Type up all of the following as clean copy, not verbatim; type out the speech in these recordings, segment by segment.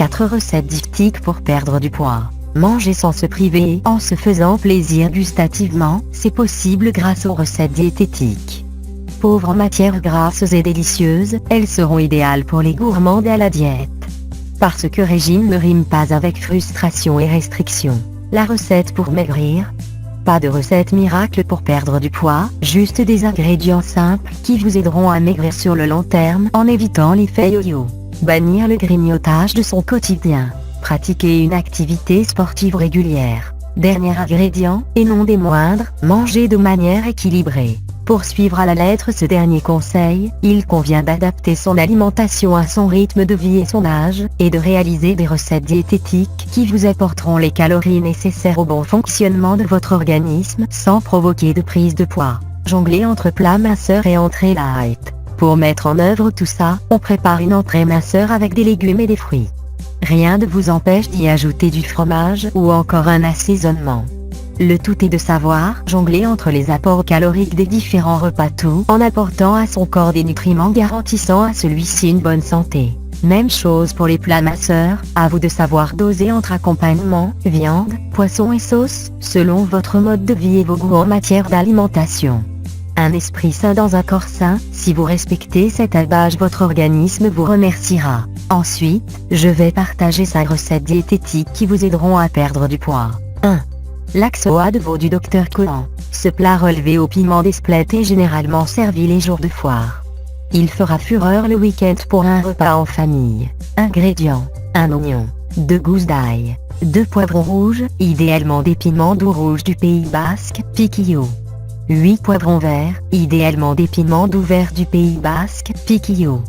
4 recettes diététiques pour perdre du poids. Manger sans se priver en se faisant plaisir gustativement, c'est possible grâce aux recettes diététiques. Pauvres en matières grasses et délicieuses, elles seront idéales pour les gourmands à la diète. Parce que régime ne rime pas avec frustration et restriction. La recette pour maigrir. Pas de recette miracle pour perdre du poids, juste des ingrédients simples qui vous aideront à maigrir sur le long terme en évitant l'effet yo-yo. Bannir le grignotage de son quotidien. Pratiquer une activité sportive régulière. Dernier ingrédient, et non des moindres, manger de manière équilibrée. Pour suivre à la lettre ce dernier conseil, il convient d'adapter son alimentation à son rythme de vie et son âge, et de réaliser des recettes diététiques qui vous apporteront les calories nécessaires au bon fonctionnement de votre organisme sans provoquer de prise de poids. Jongler entre plats minceurs et entrées light. Pour mettre en œuvre tout ça, on prépare une entrée minceur avec des légumes et des fruits. Rien ne vous empêche d'y ajouter du fromage ou encore un assaisonnement. Le tout est de savoir jongler entre les apports caloriques des différents repas, tout en apportant à son corps des nutriments garantissant à celui-ci une bonne santé. Même chose pour les plats minceurs, à vous de savoir doser entre accompagnement, viande, poisson et sauce, selon votre mode de vie et vos goûts en matière d'alimentation. Un esprit sain dans un corps sain, si vous respectez cet adage, votre organisme vous remerciera. Ensuite, je vais partager 5 recettes diététiques qui vous aideront à perdre du poids. 1. L'Axoa de veau du Dr Cohen. Ce plat relevé au piment d'Espelette est généralement servi les jours de foire. Il fera fureur le week-end pour un repas en famille. Ingrédients: 1 oignon, 2 gousses d'ail, 2 poivrons rouges, idéalement des piments doux rouges du Pays Basque, piquillo. 8 poivrons verts, idéalement des piments doux verts du Pays Basque, piquillo.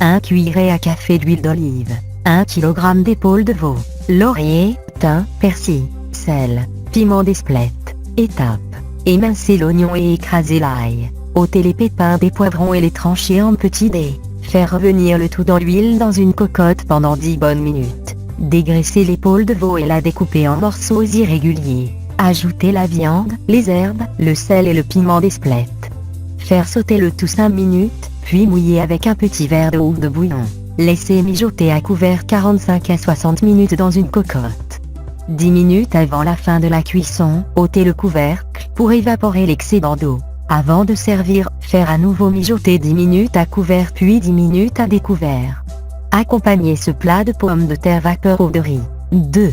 1 cuillerée à café d'huile d'olive. 1 kg d'épaules de veau, laurier, thym, persil, sel, piment d'Espelette. Étape: émincer l'oignon et écraser l'ail. Ôter les pépins des poivrons et les trancher en petits dés. Faire revenir le tout dans l'huile dans une cocotte pendant 10 bonnes minutes. Dégraisser l'épaule de veau et la découper en morceaux irréguliers. Ajouter la viande, les herbes, le sel et le piment d'Espelette. Faire sauter le tout 5 minutes, puis mouiller avec un petit verre d'eau ou de bouillon. Laisser mijoter à couvert 45 à 60 minutes dans une cocotte. 10 minutes avant la fin de la cuisson, ôtez le couvercle pour évaporer l'excédent d'eau. Avant de servir, faire à nouveau mijoter 10 minutes à couvert puis 10 minutes à découvert. Accompagnez ce plat de pommes de terre vapeur ou de riz. 2.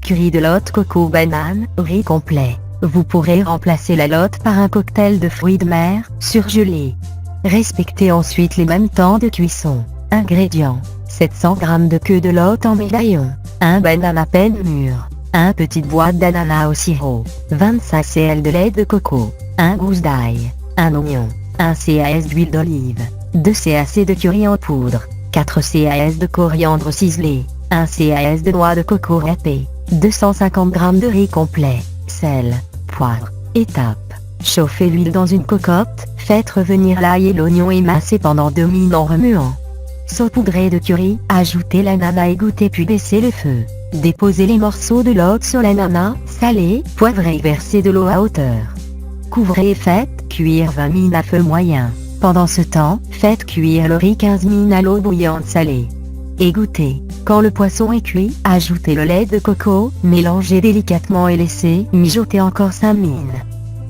Curry de lotte coco banane, riz complet. Vous pourrez remplacer la lotte par un cocktail de fruits de mer, surgelés. Respectez ensuite les mêmes temps de cuisson. Ingrédients: 700 g de queue de lotte en médaillon, 1 banane à peine mûre, 1 petite boîte d'ananas au sirop, 25 cl de lait de coco, 1 gousse d'ail, 1 oignon, 1 cas d'huile d'olive, 2 cac de curry en poudre, 4 cas de coriandre ciselé, 1 cas de noix de coco râpée, 250 g de riz complet, sel, poivre. Étape: chauffez l'huile dans une cocotte, faites revenir l'ail et l'oignon émincés pendant 2 minutes en remuant. Saupoudrez de curry, ajoutez l'ananas égouttez puis baissez le feu. Déposez les morceaux de lotte sur l'ananas, salez, poivrez et versez de l'eau à hauteur. Couvrez et faites cuire 20 minutes à feu moyen. Pendant ce temps, faites cuire le riz 15 minutes à l'eau bouillante salée. Égouttez. Quand le poisson est cuit, ajoutez le lait de coco, mélangez délicatement et laissez mijoter encore 5 minutes.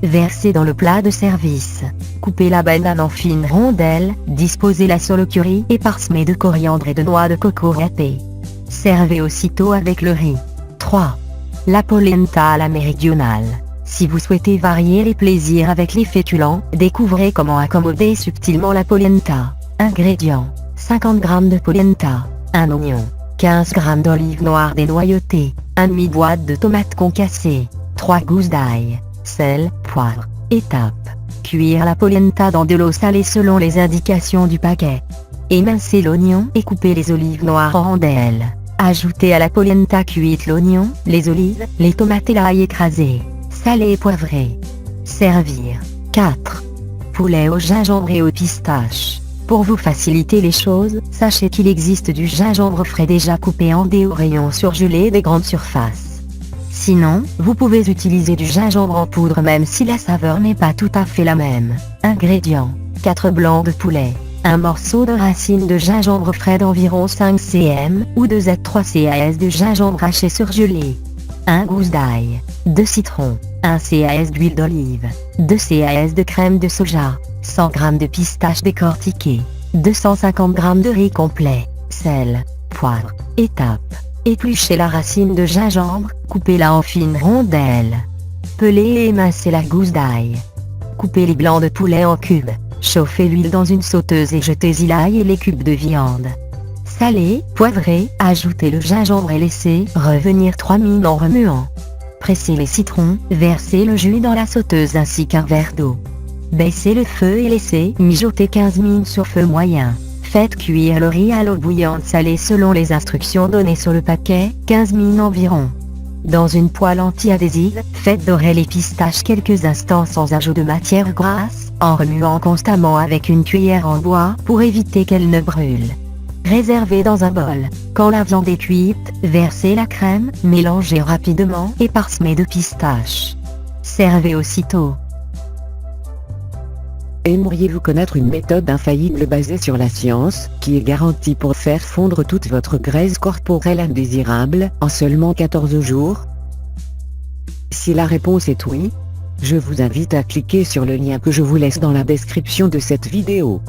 Versez dans le plat de service. Coupez la banane en fines rondelles, disposez-la sur le curry et parsemez de coriandre et de noix de coco râpée. Servez aussitôt avec le riz. 3. La polenta à la méridionale. Si vous souhaitez varier les plaisirs avec les féculents, découvrez comment accommoder subtilement la polenta. Ingrédients: 50 g de polenta, 1 oignon, 15 g d'olive noire dénoyautée, 1 demi-boîte de tomates concassées, 3 gousses d'ail, sel, poivre. Étape: cuire la polenta dans de l'eau salée selon les indications du paquet. Émincez l'oignon et coupez les olives noires en rondelles. Ajoutez à la polenta cuite l'oignon, les olives, les tomates et l'ail écrasé. Salé et poivré. Servir. 4. Poulet au gingembre et aux pistaches. Pour vous faciliter les choses, sachez qu'il existe du gingembre frais déjà coupé en dés ou rayons surgelés des grandes surfaces. Sinon, vous pouvez utiliser du gingembre en poudre même si la saveur n'est pas tout à fait la même. Ingrédients: 4 blancs de poulet, Un morceau de racine de gingembre frais d'environ 5 cm, ou 2 à 3 cas de gingembre haché surgelé. 1 gousse d'ail, 2 citrons, 1 cas d'huile d'olive, 2 cas de crème de soja, 100 g de pistaches décortiquées, 250 g de riz complet, sel, poivre. Étape. Épluchez la racine de gingembre, coupez-la en fines rondelles. Pelez et émincez la gousse d'ail. Coupez les blancs de poulet en cubes. Chauffez l'huile dans une sauteuse et jetez-y l'ail et les cubes de viande. Salez, poivrez, ajoutez le gingembre et laissez revenir 3 minutes en remuant. Pressez les citrons, versez le jus dans la sauteuse ainsi qu'un verre d'eau. Baissez le feu et laissez mijoter 15 minutes sur feu moyen. Faites cuire le riz à l'eau bouillante salée selon les instructions données sur le paquet, 15 minutes environ. Dans une poêle anti-adhésive, faites dorer les pistaches quelques instants sans ajout de matière grasse, en remuant constamment avec une cuillère en bois pour éviter qu'elle ne brûle. Réservez dans un bol. Quand la viande est cuite, versez la crème, mélangez rapidement et parsemez de pistaches. Servez aussitôt. Aimeriez-vous connaître une méthode infaillible basée sur la science, qui est garantie pour faire fondre toute votre graisse corporelle indésirable, en seulement 14 jours? Si la réponse est oui, je vous invite à cliquer sur le lien que je vous laisse dans la description de cette vidéo.